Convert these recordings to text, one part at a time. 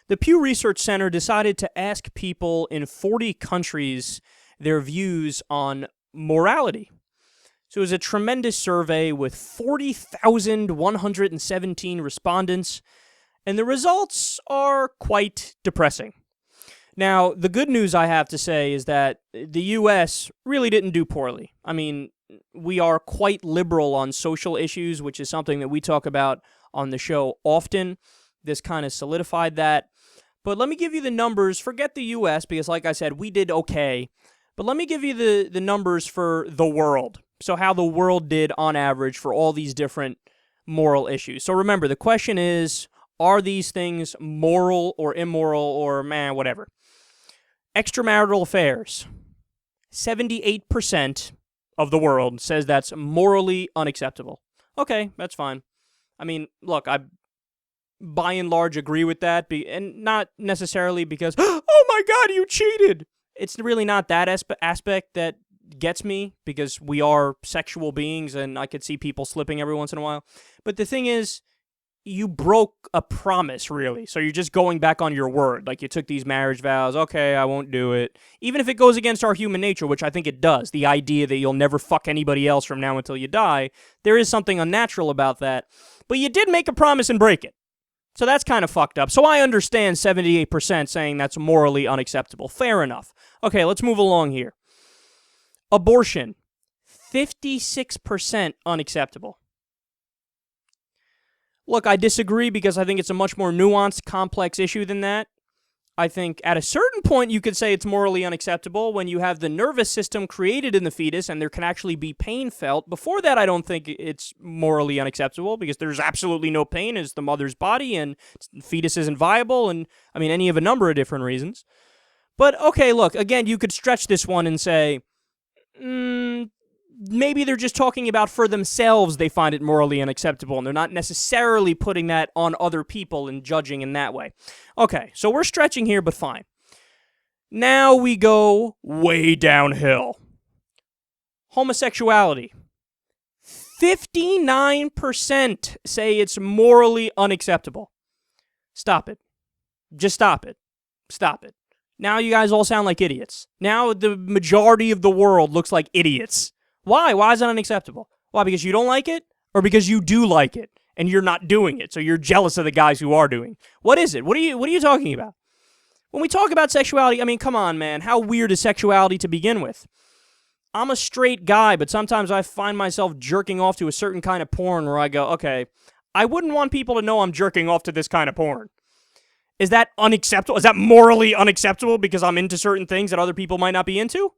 The Pew Research Center decided to ask people in 40 countries their views on morality. So it was a tremendous survey with 40,117 respondents, and the results are quite depressing. Now, the good news I have to say is that the U.S. really didn't do poorly. I mean, we are quite liberal on social issues, which is something that we talk about on the show often. This kind of solidified that. But let me give you the numbers. Forget the U.S., because like I said, we did okay. But let me give you the numbers for the world. So how the world did on average for all these different moral issues. So remember, the question is, are these things moral or immoral or whatever? Extramarital affairs. 78% of the world says that's morally unacceptable. Okay, that's fine. I mean, look, I by and large agree with that, and not necessarily because, oh my God, you cheated. It's really not that aspect that gets me, because we are sexual beings and I could see people slipping every once in a while. But the thing is, you broke a promise, really. So you're just going back on your word. Like, you took these marriage vows. Okay, I won't do it. Even if it goes against our human nature, which I think it does, the idea that you'll never fuck anybody else from now until you die, there is something unnatural about that. But you did make a promise and break it. So that's kind of fucked up. So I understand 78% saying that's morally unacceptable. Fair enough. Okay, let's move along here. Abortion. 56% unacceptable. Look, I disagree, because I think it's a much more nuanced, complex issue than that. I think at a certain point you could say it's morally unacceptable when you have the nervous system created in the fetus and there can actually be pain felt. Before that, I don't think it's morally unacceptable, because there's absolutely no pain. It's the mother's body and the fetus isn't viable, and I mean, any of a number of different reasons. But okay, look, again, you could stretch this one and say, maybe they're just talking about for themselves they find it morally unacceptable, and they're not necessarily putting that on other people and judging in that way. Okay, so we're stretching here, but fine. Now we go way downhill. Homosexuality. 59% say it's morally unacceptable. Stop it. Just stop it. Stop it. Now you guys all sound like idiots. Now the majority of the world looks like idiots. Why? Why is it unacceptable? Why? Because you don't like it? Or because you do like it and you're not doing it, so you're jealous of the guys who are doing? What is it? What are you talking about? When we talk about sexuality, I mean, come on, man. How weird is sexuality to begin with? I'm a straight guy, but sometimes I find myself jerking off to a certain kind of porn where I go, okay, I wouldn't want people to know I'm jerking off to this kind of porn. Is that unacceptable? Is that morally unacceptable because I'm into certain things that other people might not be into?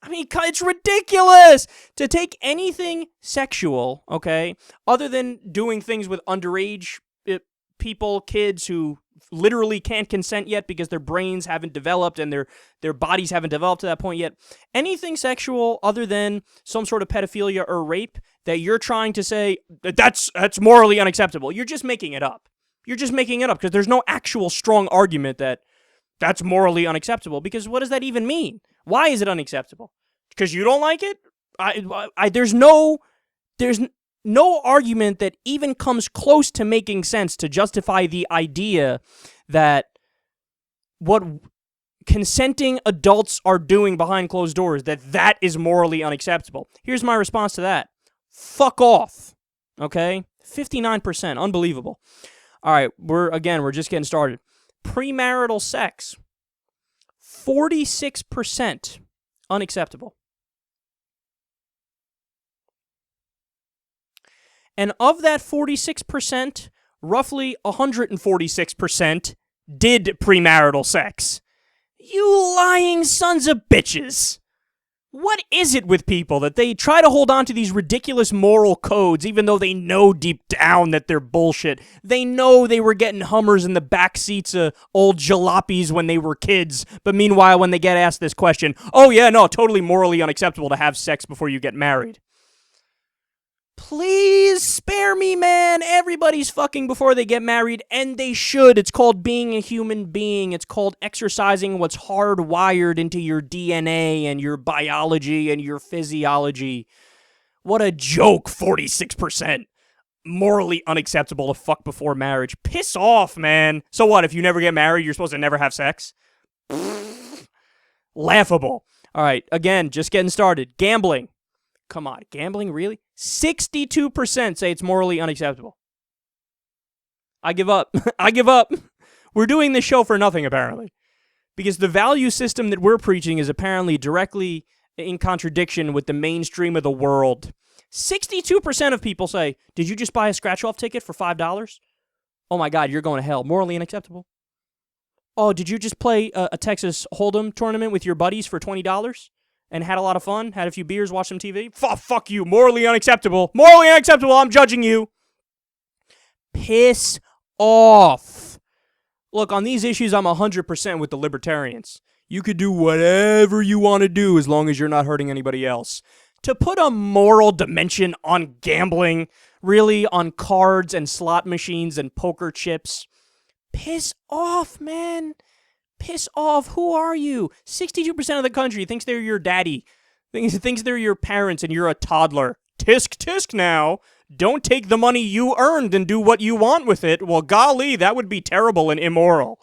I mean, it's ridiculous to take anything sexual, okay, other than doing things with underage people, kids who literally can't consent yet because their brains haven't developed and their bodies haven't developed to that point yet. Anything sexual other than some sort of pedophilia or rape that you're trying to say that's morally unacceptable, you're just making it up. You're just making it up, because there's no actual strong argument that that's morally unacceptable, because what does that even mean? Why is it unacceptable? Because you don't like it? There's no argument that even comes close to making sense to justify the idea that what consenting adults are doing behind closed doors, that is morally unacceptable. Here's my response to that. Fuck off. Okay? 59%. Unbelievable. All right, we're just getting started. Premarital sex. 46% unacceptable. And of that 46%, roughly 146% did premarital sex. You lying sons of bitches. What is it with people that they try to hold on to these ridiculous moral codes even though they know deep down that they're bullshit? They know they were getting Hummers in the back seats of old jalopies when they were kids, but meanwhile when they get asked this question, oh yeah, no, totally morally unacceptable to have sex before you get married. Please spare me, man. Everybody's fucking before they get married, and they should. It's called being a human being. It's called exercising what's hardwired into your DNA and your biology and your physiology. What a joke, 46%. morally unacceptable to fuck before marriage. Piss off, man. So what, if you never get married, you're supposed to never have sex? Laughable. All right, again, just getting started. Gambling. Come on, gambling, really? 62% say it's morally unacceptable. I give up. I give up. We're doing this show for nothing, apparently. Because the value system that we're preaching is apparently directly in contradiction with the mainstream of the world. 62% of people say, did you just buy a scratch-off ticket for $5? Oh my God, you're going to hell. Morally unacceptable. Oh, did you just play a Texas Hold'em tournament with your buddies for $20 and had a lot of fun? Had a few beers, watched some TV? Fuck you. Morally unacceptable. Morally unacceptable. I'm judging you. Piss off. Look, on these issues, I'm 100% with the libertarians. You could do whatever you want to do as long as you're not hurting anybody else. To put a moral dimension on gambling, really on cards and slot machines and poker chips, piss off, man. Piss off. Who are you? 62% of the country thinks they're your daddy. Thinks they're your parents and you're a toddler. Tisk, tisk now. Don't take the money you earned and do what you want with it. Well, golly, that would be terrible and immoral.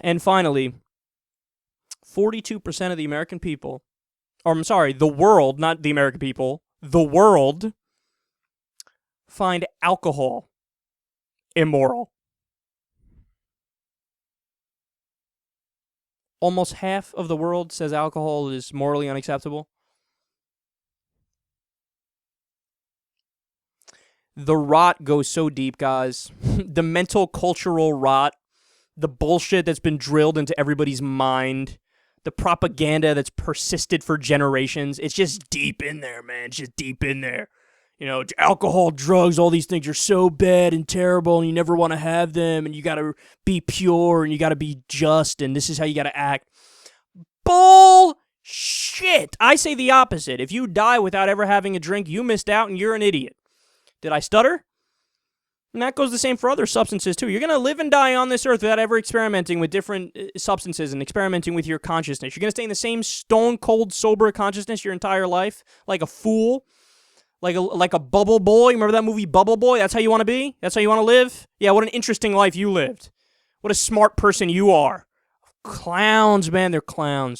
And finally, 42% of the American people, or I'm sorry, the world, not the American people, the world, find alcohol immoral. Almost half of the world says alcohol is morally unacceptable. The rot goes so deep, guys. The mental, cultural rot, the bullshit that's been drilled into everybody's mind, the propaganda that's persisted for generations, it's just deep in there, man. It's just deep in there. You know, alcohol, drugs, all these things are so bad and terrible, and you never want to have them, and you got to be pure, and you got to be just, and this is how you got to act. Bullshit! I say the opposite. If you die without ever having a drink, you missed out, and you're an idiot. Did I stutter? And that goes the same for other substances, too. You're going to live and die on this earth without ever experimenting with different substances and experimenting with your consciousness. You're going to stay in the same stone-cold, sober consciousness your entire life, like a fool. Like a bubble boy. Remember that movie Bubble Boy? That's how you want to be? That's how you want to live? Yeah, what an interesting life you lived. What a smart person you are. Clowns, man. They're clowns.